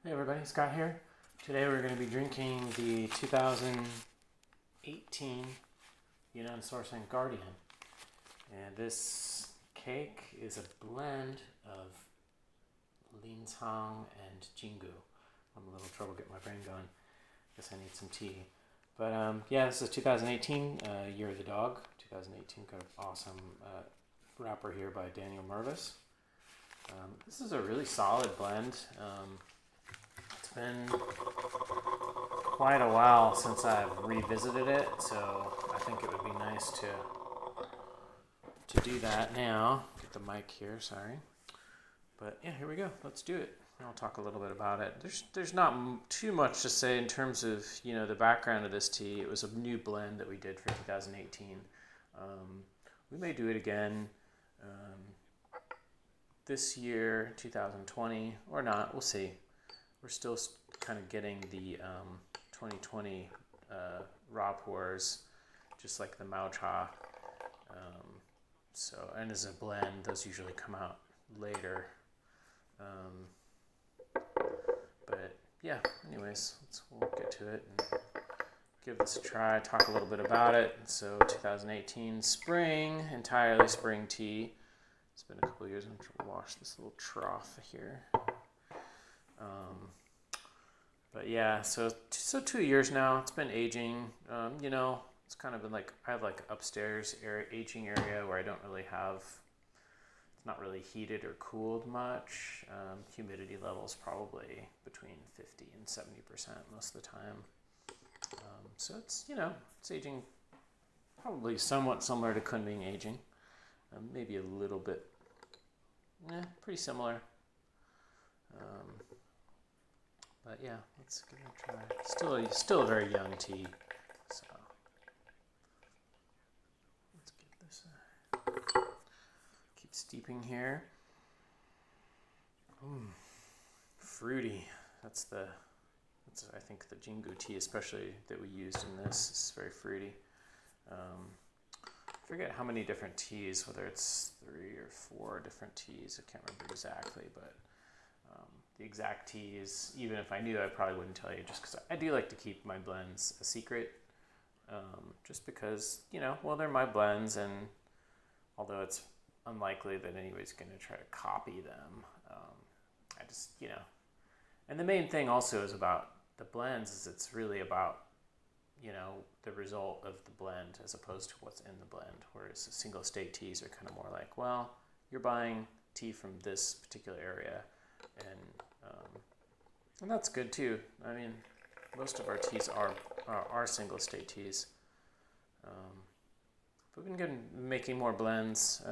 Hey everybody, Scott here. Today we're going to be drinking the 2018 Yunnan Sourcing Guardian. And this cake is a blend of lincang and jingu. I'm a little trouble getting my brain going. Guess I need some tea. But yeah, this is 2018, Year of the Dog. 2018, got an awesome wrapper here by Daniel Mervis. This is a really solid blend. It's been quite a while since I've revisited it, so I think it would be nice to do that now. Get the mic here, sorry. But yeah, here we go. Let's do it. I'll talk a little bit about it. There's not too much to say in terms of, you know, the background of this tea. It was a new blend that we did for 2018. We may do it again this year, 2020, or not. We'll see. We're still kind of getting the 2020 raw pours, just like the Mao Cha. And as a blend, those usually come out later. But yeah, anyways, we'll get to it and give this a try, talk a little bit about it. So 2018 spring, entirely spring tea. It's been a couple of years. I'm going to wash this little trough here. But yeah, so 2 years now. It's been aging. You know, it's kind of been like, I have like upstairs aging area where I don't really have, it's not really heated or cooled much. Humidity levels probably between 50 and 70% most of the time. So it's, you know, it's aging probably somewhat similar to Kunming aging. Maybe a little bit, pretty similar. But yeah, let's give it a try. Still a very young tea, so let's get this. Keep steeping here. Fruity. That's I think the jingu tea, especially that we used in this, is very fruity. I forget how many different teas, whether it's 3 or 4 different teas. I can't remember exactly, but the exact teas, even if I knew, I probably wouldn't tell you, just because I do like to keep my blends a secret. Just because, you know, well, they're my blends, and although it's unlikely that anybody's going to try to copy them, I just, you know. And the main thing also is about the blends is it's really about, you know, the result of the blend as opposed to what's in the blend, whereas single state teas are kind of more like, well, you're buying tea from this particular area, and that's good too. I mean, most of our teas are single state teas. But we've been making more blends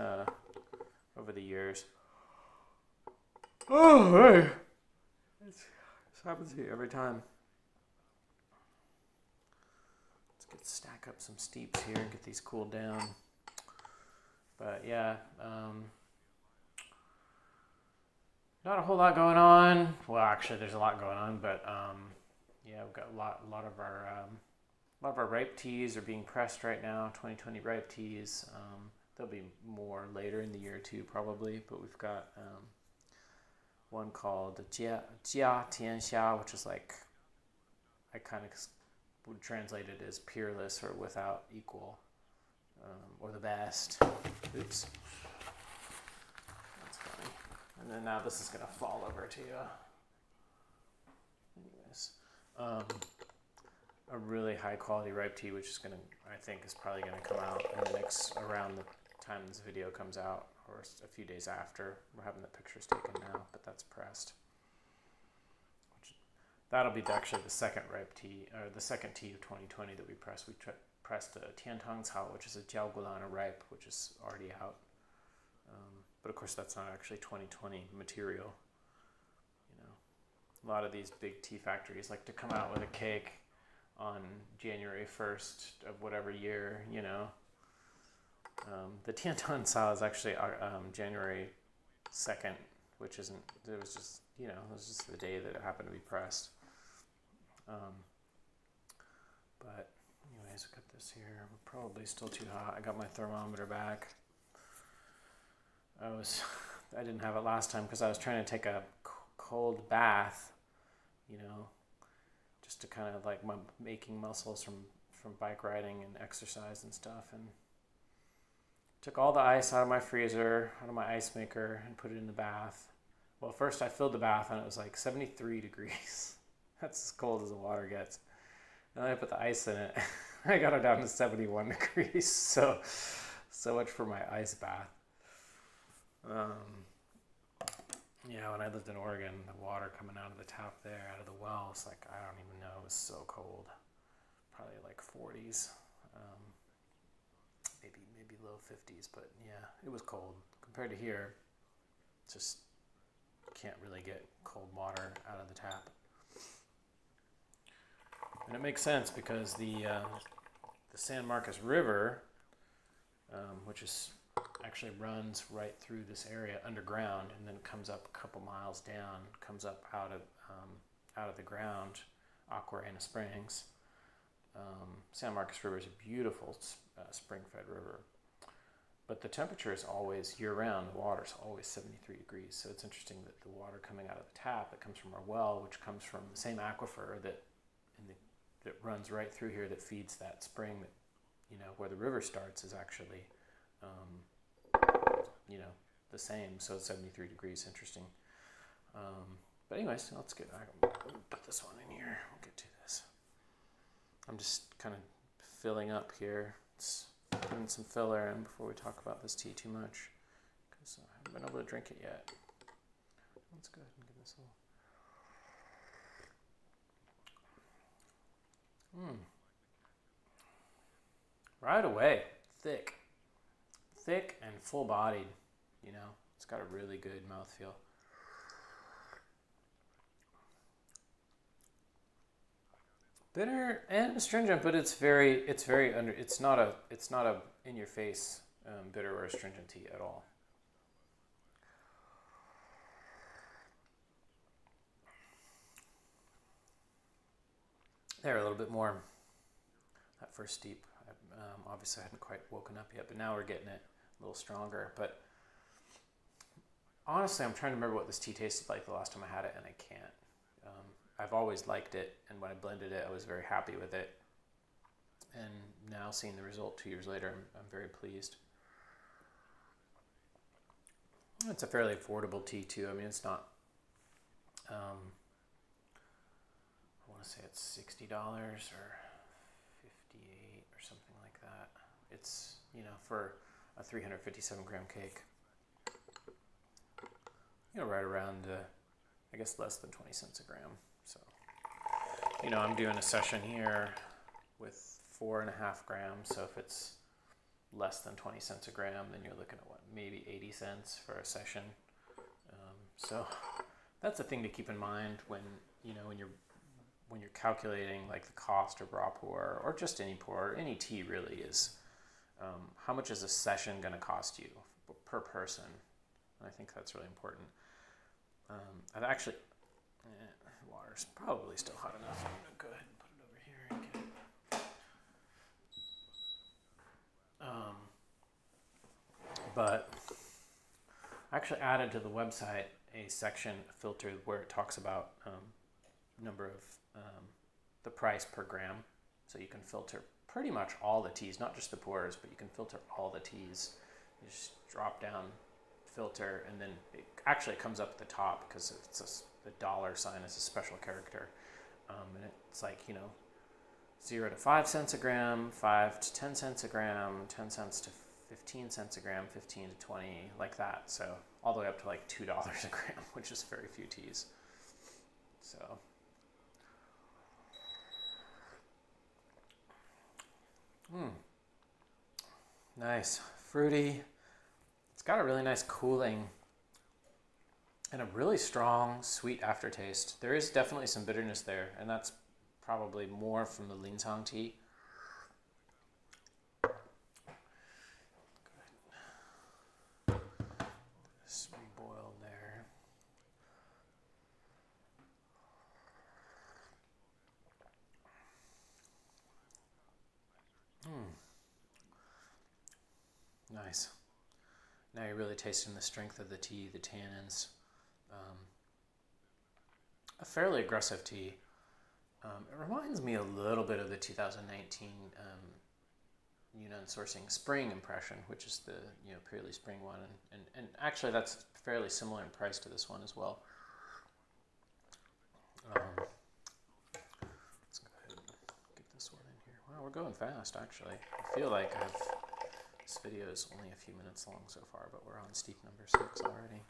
over the years. Oh, hey! This happens here every time. Stack up some steeps here and get these cooled down. But yeah, not a whole lot going on. Well, actually, there's a lot going on, but yeah, we've got a lot of our ripe teas are being pressed right now. 2020 ripe teas. There'll be more later in the year too, probably. But we've got one called Jia Tianxia, which is like, I kind of would translate it as peerless or without equal, or the best. Oops. That's funny. And then now this is going to fall over to you. Anyways, a really high quality ripe tea, which is going to, I think, is probably going to come out in the next, around the time this video comes out, or a few days after. We're having the pictures taken now, but that's pressed. That'll be actually the second ripe tea, or the second tea of 2020 that we pressed. We pressed a Tiantang Cao, which is a Jiaogulana ripe, which is already out. But of course, that's not actually 2020 material. You know, a lot of these big tea factories like to come out with a cake on January 1st of whatever year. You know, the Tiantang Cao is actually January 2nd, which isn't. It was just, you know, it was just the day that it happened to be pressed. But anyways, I got this here. We're probably still too hot. I got my thermometer back. I didn't have it last time because I was trying to take a cold bath you know, just to kind of like making muscles from bike riding and exercise and stuff. And took all the ice out of my freezer, out of my ice maker, and put it in the bath. Well, first I filled the bath and it was like 73 degrees. That's as cold as the water gets. And then I put the ice in it. I got it down to 71 degrees. So much for my ice bath. Yeah, when I lived in Oregon, the water coming out of the tap there, out of the well, it's like, I don't even know, it was so cold. Probably like 40s. Maybe low 50s, but yeah, it was cold. Compared to here, just can't really get cold water out of the tap. And it makes sense because the San Marcos River, which actually runs right through this area underground and then comes up a couple miles down, comes up out of the ground, Aquarena Springs. San Marcos River is a beautiful spring-fed river, but the temperature is always year-round. The water is always 73 degrees. So it's interesting that the water coming out of the tap that comes from our well, which comes from the same aquifer that runs right through here, that feeds that spring, that, you know, where the river starts, is actually, you know, the same. So it's 73 degrees. Interesting. But anyways, let's put this one in here. We'll get to this. I'm just kind of filling up here. It's putting some filler in before we talk about this tea too much, because I haven't been able to drink it yet. Let's go ahead and give this a little. Right away, thick and full-bodied. You know, it's got a really good mouthfeel. Bitter and astringent, but it's not a in your face bitter or astringent tea at all. There, a little bit more. That first steep, obviously I hadn't quite woken up yet, but now we're getting it a little stronger. But honestly, I'm trying to remember what this tea tasted like the last time I had it, and I can't. I've always liked it, and when I blended it, I was very happy with it. And now seeing the result 2 years later, I'm very pleased. It's a fairly affordable tea too. I mean, it's not, I want to say it's $60 or $58 or something like that. It's, you know, for a 357 gram cake, you know, right around, I guess less than 20 cents a gram. So, you know, I'm doing a session here with 4.5 grams. So if it's less than 20 cents a gram, then you're looking at what, maybe 80 cents for a session. So that's a thing to keep in mind when, you know, when you're calculating like the cost of raw pour, or just any pour, any tea really, is how much is a session going to cost you per person? And I think that's really important. I've actually, water's probably still hot enough. I'm going to go ahead and put it over here and get it. But I actually added to the website a section, a filter, where it talks about number of the price per gram. So you can filter pretty much all the teas, not just the pours, but you can filter all the teas. You just drop down, filter, and then it actually comes up at the top because it's the dollar sign is a special character. And it's like, you know, 0 to 5 cents a gram, 5 to 10 cents a gram, 10 cents to 15 cents a gram, 15 to 20, like that. So all the way up to like $2 a gram, which is very few teas. So nice, fruity. It's got a really nice cooling and a really strong sweet aftertaste. There is definitely some bitterness there, and that's probably more from the Linsang tea. This reboiled there. Nice. Now you're really tasting the strength of the tea, the tannins. a fairly aggressive tea. It reminds me a little bit of the 2019 Yunnan sourcing spring impression, which is the purely spring one, and actually that's fairly similar in price to this one as well. Let's go ahead and get this one in here. Wow, we're going fast actually. I feel like this video is only a few minutes long so far, but we're on steep number 6 already.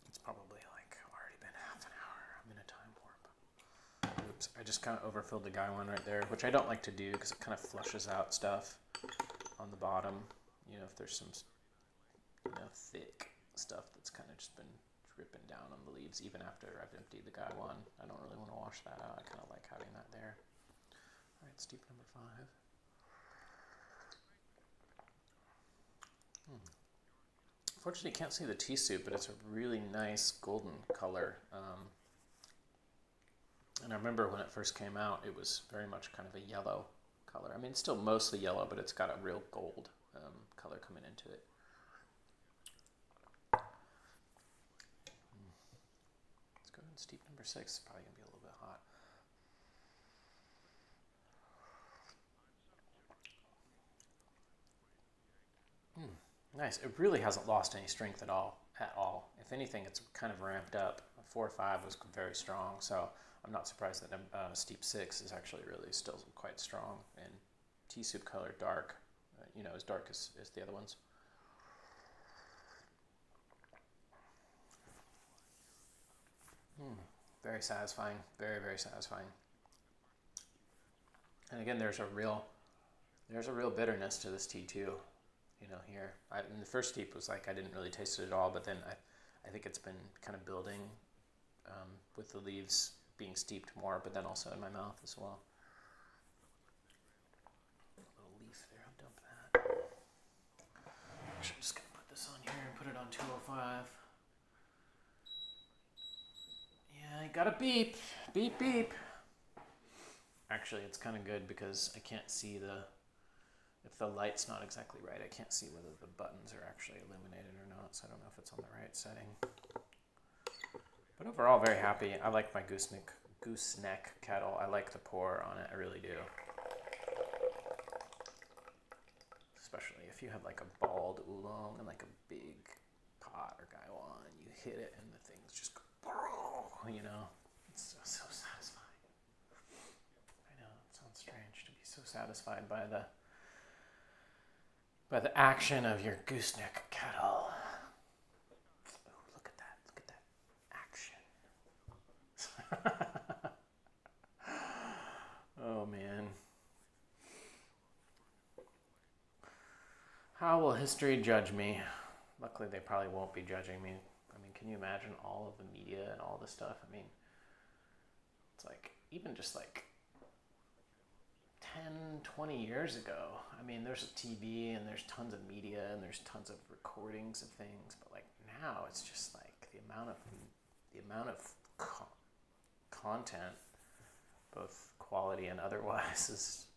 It's probably like already been half an hour. I'm in a time warp. Oops, I just kind of overfilled the guy one right there, which I don't like to do because it kind of flushes out stuff on the bottom. If there's some thick stuff that's kind of just been dripping down on the leaves even after I've emptied the guy one. I don't really want to wash that out. I kind of like having that there. All right, steep number 5. Unfortunately, you can't see the tea soup, but it's a really nice golden color. And I remember when it first came out, it was very much kind of a yellow color. I mean, it's still mostly yellow, but it's got a real gold color coming into it. Let's go ahead and steep number 6. It's probably going to be a little bit hot. Nice. It really hasn't lost any strength at all. If anything, it's kind of ramped up. 4 or 5 was very strong, so I'm not surprised that steep 6 is actually really still quite strong. And tea soup color dark, as dark as the other ones. Very satisfying. Very, very satisfying. And again, there's a real bitterness to this tea too. Here. In the first steep was like I didn't really taste it at all, but then I think it's been kind of building with the leaves being steeped more, but then also in my mouth as well. A little leaf there, I'll dump that. Actually, I'm just going to put this on here and put it on 205. Yeah, I got a beep. Beep, beep. Actually, it's kind of good because I can't see if the light's not exactly right, I can't see whether the buttons are actually illuminated or not, so I don't know if it's on the right setting. But overall, very happy. I like my gooseneck kettle. I like the pour on it, I really do. Especially if you have like a bald oolong and like a big pot or gaiwan, you hit it and the things just go, it's so satisfying. I know, it sounds strange to be so satisfied by the action of your gooseneck kettle. Oh, look at that action. Oh man. How will history judge me? Luckily, they probably won't be judging me. I mean, can you imagine all of the media and all this stuff? I mean, it's like, even just like 10, 20 years ago, I mean, there's a TV and there's tons of media and there's tons of recordings of things, but like now it's just like the amount of content, both quality and otherwise, is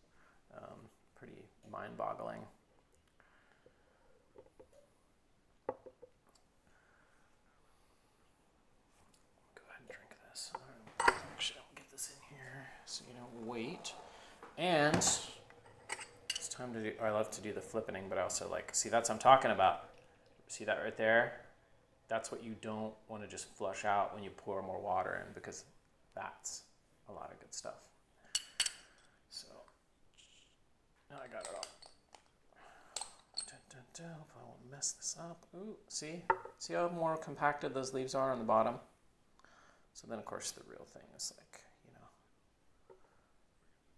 pretty mind-boggling. Go ahead and drink this. Actually, I'll get this in here so you don't wait. And it's time to do, I love to do the flippening, but I also like, see, that's what I'm talking about. See that right there? That's what you don't want to just flush out when you pour more water in, because that's a lot of good stuff. So, now I got it all. Hope I won't mess this up. Ooh, see how more compacted those leaves are on the bottom? So then, of course, the real thing is like,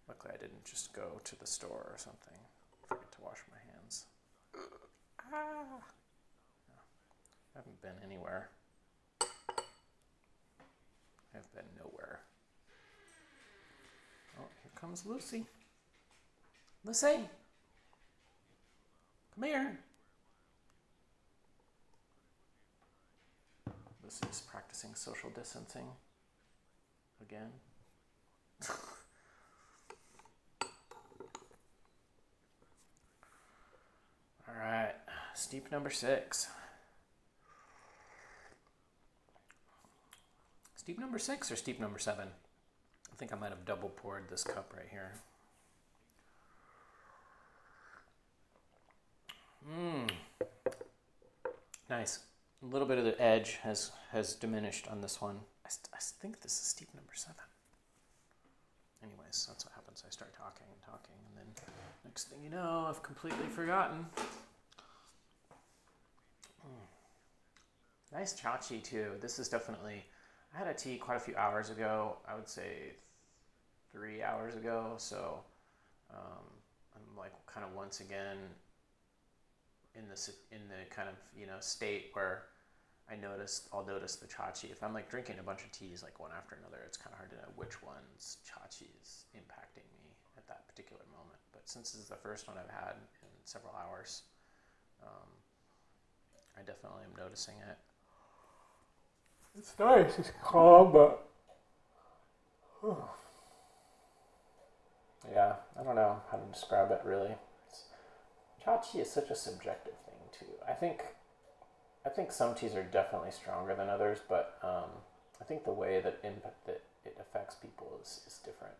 luckily I didn't just go to the store or something. Forget to wash my hands. I haven't been anywhere. I've been nowhere. Oh, here comes Lucy. Lucy! Come here! Lucy's practicing social distancing again. All right, steep number 6. Steep number 6 or steep number 7? I think I might have double poured this cup right here. Nice. A little bit of the edge has diminished on this one. I think this is steep number 7. Anyways, that's what happens. I start talking, and then next thing you know, I've completely forgotten. Nice chachi too. This is definitely, I had a tea quite a few hours ago. I would say 3 hours ago. So I'm like kind of once again in the kind of, you know, state where I'll notice the chachi. If I'm like drinking a bunch of teas like one after another, it's kind of hard to know which one's chachi is impacting me at that particular moment. But since this is the first one I've had in several hours, I definitely am noticing it. It's nice, it's calm, but yeah, I don't know how to describe it really. Chachi is such a subjective thing too. I think some teas are definitely stronger than others, but I think the way that it affects people is different.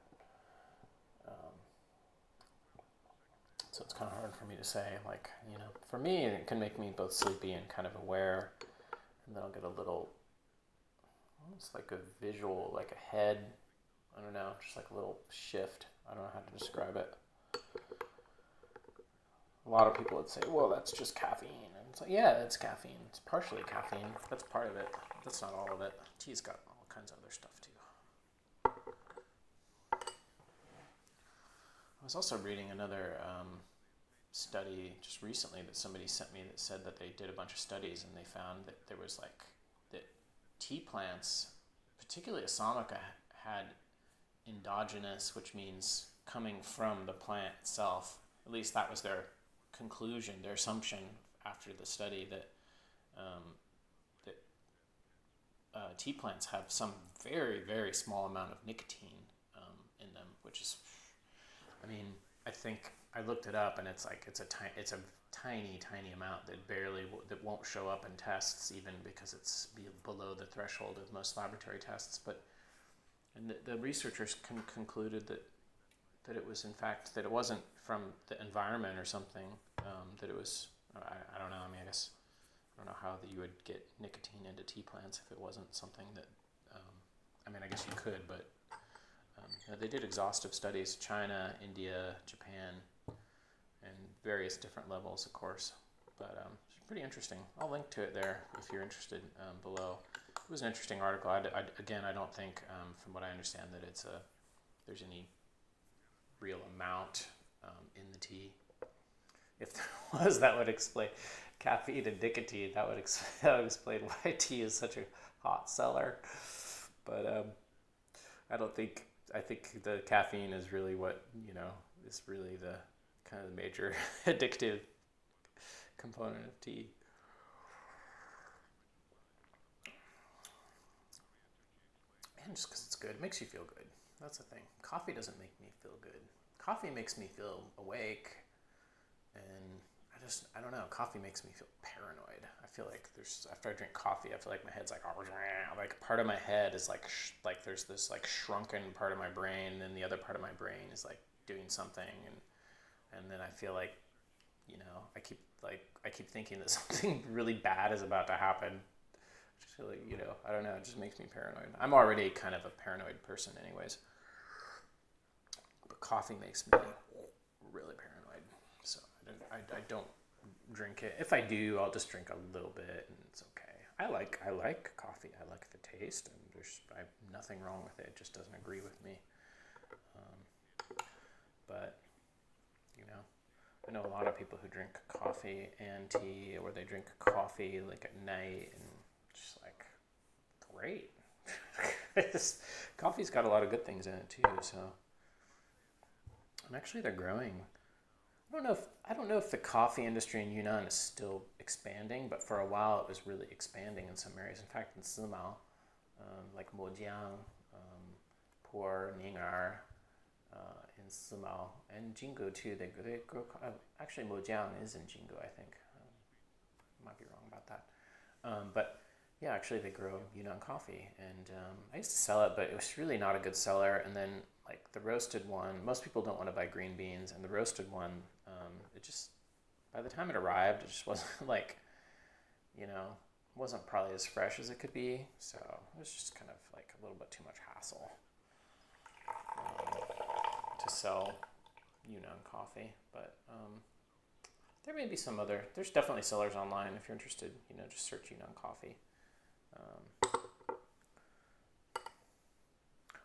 So it's kind of hard for me to say. Like, you know, for me, it can make me both sleepy and kind of aware, and then I'll get a little, almost like a visual, like a head, I don't know, just like a little shift. I don't know how to describe it. A lot of people would say, well, that's just caffeine. And it's like, yeah, it's caffeine. It's partially caffeine. That's part of it. That's not all of it. Tea's got all kinds of other stuff, too. I was also reading another study just recently that somebody sent me that said that they did a bunch of studies and they found that there was like, that tea plants, particularly Assamica, had endogenous, which means coming from the plant itself. At least that was their conclusion, their assumption after the study, that tea plants have some very, very small amount of nicotine in them, which is, I mean, I think I looked it up and it's like it's a tiny amount that won't show up in tests, even because it's below the threshold of most laboratory tests. But and the researchers concluded that it was, in fact, that it wasn't from the environment or something, that it was, I don't know, I mean, I guess, I don't know how that you would get nicotine into tea plants if it wasn't something that, I mean, I guess you could, but they did exhaustive studies, China, India, Japan, and various different levels, of course, but it's pretty interesting. I'll link to it there if you're interested below. It was an interesting article. Again, I don't think, from what I understand, that there's any real amount in the tea. If there was, that would explain caffeine and nicotine. That would explain why tea is such a hot seller. But I think the caffeine is really what, you know, is really the kind of the major addictive component of tea. And just because it's good, it makes you feel good. That's the thing. Coffee doesn't make me feel good. Coffee makes me feel awake, and I don't know. Coffee makes me feel paranoid. I feel like after I drink coffee, I feel like my head's like, like part of my head is like there's this like shrunken part of my brain, and then the other part of my brain is like doing something, and then I feel like, you know, I keep thinking that something really bad is about to happen. I just feel like, you know, I don't know. It just makes me paranoid. I'm already kind of a paranoid person, anyways. But coffee makes me really paranoid, so I don't drink it. If I do, I'll just drink a little bit, and it's okay. I like coffee. I like the taste, and I have nothing wrong with it. It just doesn't agree with me. But you know, I know a lot of people who drink coffee and tea, or they drink coffee like at night, and just like, great. Coffee's got a lot of good things in it too. So, and actually, they're growing. I don't know if the coffee industry in Yunnan is still expanding, but for a while it was really expanding in some areas. In fact, in Simao, like Mojiang, Pu-erh, in Simao, and Jingu too, they grow. Actually, Mojiang is in Jingu, I think. Might be wrong about that, but yeah, actually they grow Yunnan coffee, and I used to sell it, but it was really not a good seller. And then like the roasted one, most people don't want to buy green beans, and the roasted one, it just, by the time it arrived, it just wasn't like, you know, wasn't probably as fresh as it could be. So it was just kind of like a little bit too much hassle to sell Yunnan coffee. But there may be some other, there's definitely sellers online if you're interested, you know, just search Yunnan coffee.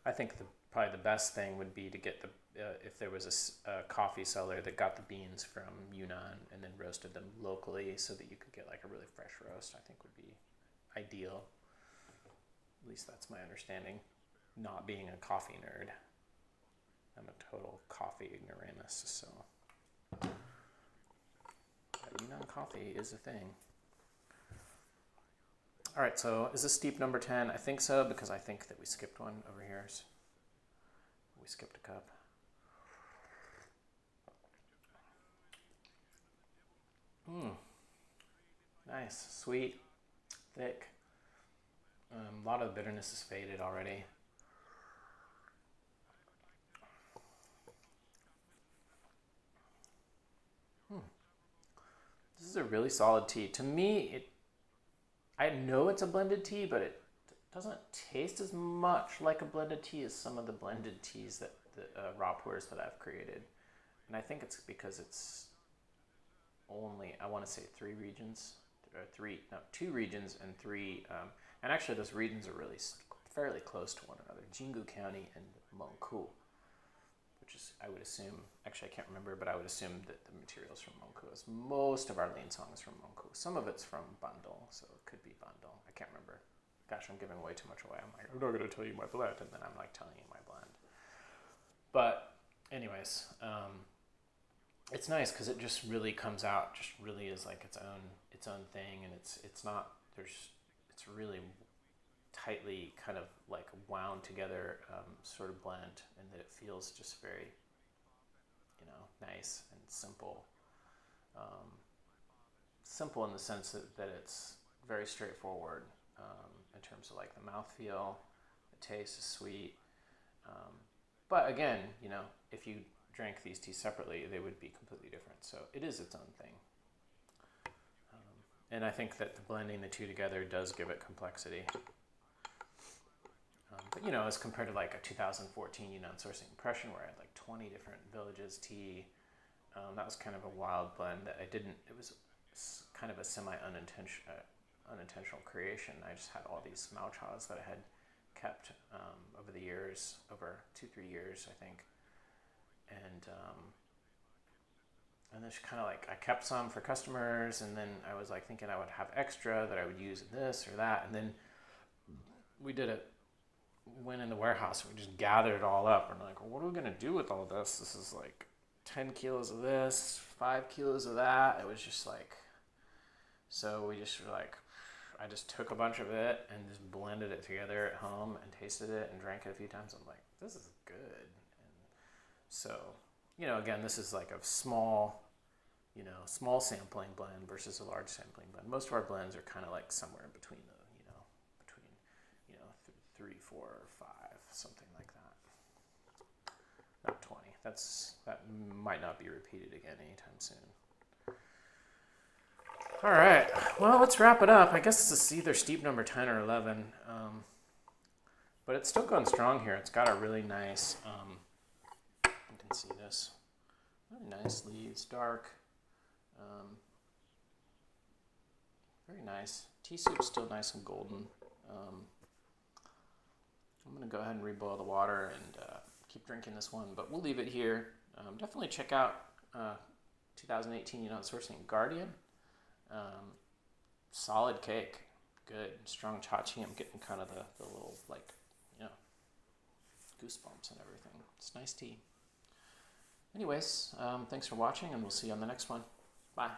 I think probably the best thing would be to get the, if there was a coffee seller that got the beans from Yunnan and then roasted them locally so that you could get like a really fresh roast, I think would be ideal. At least that's my understanding, not being a coffee nerd. I'm a total coffee ignoramus, so Yunnan coffee is a thing. All right, so is this steep number 10? I think so, because I think that we skipped one over here. So we skipped a cup. Nice, sweet, thick. A lot of the bitterness is faded already. This is a really solid tea. To me, I know it's a blended tea, but it doesn't taste as much like a blended tea as some of the blended teas that the raw Pu-erhs that I've created. And I think it's because it's only, I want to say 2 regions and 3, and actually those regions are really fairly close to one another, Jingu County and Mengku, which is, I would assume, actually I can't remember, but I would assume that the material's from Mengku. Most of our lean song is from Mengku. Some of it's from Bandung, so it could be Bandung. I can't remember. Gosh, I'm giving way too much away. I'm like, I'm not going to tell you my blend, and then I'm like telling you my blend. But anyways, it's nice because it just really comes out, just really is like its own thing, and it's not, it's really tightly kind of like wound together sort of blend, and that it feels just very, you know, nice and simple. Simple in the sense that it's very straightforward in terms of like the mouthfeel, the taste is sweet. But again, you know, if you drank these teas separately, they would be completely different. So it is its own thing. And I think that blending the two together does give it complexity. But you know, as compared to like a 2014 Yunnan sourcing impression where I had like 20 different villages tea, that was kind of a wild blend that it was kind of a unintentional creation. I just had all these Maochas that I had kept over the years, over 2-3 years, I think. And then kind of like, I kept some for customers, and then I was like thinking I would have extra that I would use in this or that. And then we went in the warehouse and we just gathered it all up. And like, well, what are we going to do with all this? This is like 10 kilos of this, 5 kilos of that. It was just like, so we just were like, I just took a bunch of it and just blended it together at home and tasted it and drank it a few times. I'm like, this is good. And so, you know, again, this is like a small sampling blend versus a large sampling blend. Most of our blends are kind of like somewhere in between between 3, 4, or 5, something like that. Not 20. That might not be repeated again anytime soon. All right, well, let's wrap it up. I guess this is either steep number 10 or 11, but it's still going strong here. It's got a really nice, you can see this, really nice leaves, dark, very nice. Tea soup's still nice and golden. I'm going to go ahead and reboil the water and keep drinking this one, but we'll leave it here. Definitely check out 2018 Yunnan Sourcing Guardian. Solid cake, good, strong chachi. I'm getting kind of the little, like, goosebumps and everything. It's nice tea. Anyways, thanks for watching, and we'll see you on the next one. Bye.